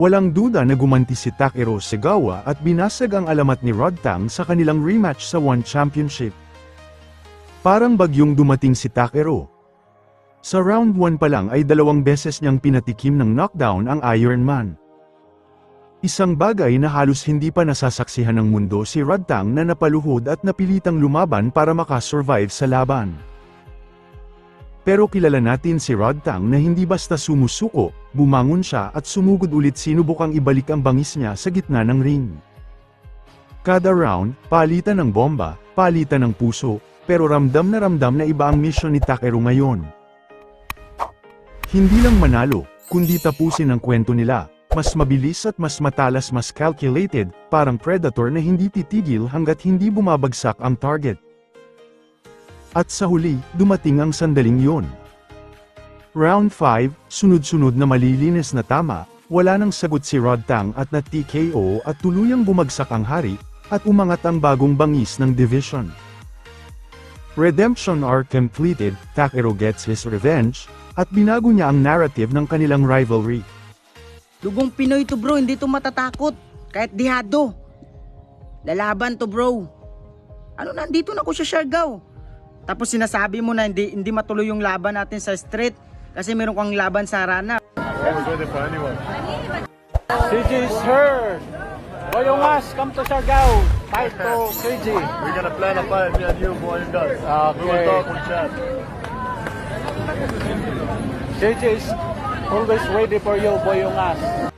Walang duda na gumanti si Takeru Segawa at binasag ang alamat ni Rodtang sa kanilang rematch sa One Championship. Parang bagyong dumating si Takeru. Sa round 1 pa lang ay 2 beses niyang pinatikim ng knockdown ang Iron Man. Isang bagay na halos hindi pa nasasaksihan ng mundo si Rodtang na napaluhod at napilitang lumaban para makasurvive sa laban. Pero kilala natin si Rodtang na hindi basta sumusuko, bumangon siya at sumugod ulit sinubukang ibalik ang bangis niya sa gitna ng ring. Kada round, palitan ng bomba, palitan ng puso, pero ramdam na iba ang mission ni Takeru ngayon. Hindi lang manalo, kundi tapusin ang kwento nila. Mas mabilis at mas matalas, mas calculated, parang predator na hindi titigil hanggat hindi bumabagsak ang target. At sa huli, dumating ang sandaling yun. Round 5, sunod-sunod na malilinis na tama, wala nang sagot si Rodtang at na TKO at tuluyang bumagsak ang hari, at umangat ang bagong bangis ng division. Redemption arc completed, Takeru gets his revenge, at binago niya ang narrative ng kanilang rivalry. Dugong Pinoy to bro, hindi to matatakot. Kahit dihado. Lalaban to bro. Ano, nandito na ko sa Siargao. Tapos sinasabi mo na hindi matuloy yung laban natin sa street kasi meron kang laban sa arena. KG is hurt. Boyongas, come to Siargao. Fight to KG. We're gonna plan a fight, me and you, boy, and guys. Okay. We will talk with chat. KG is always ready for you, Boyongas.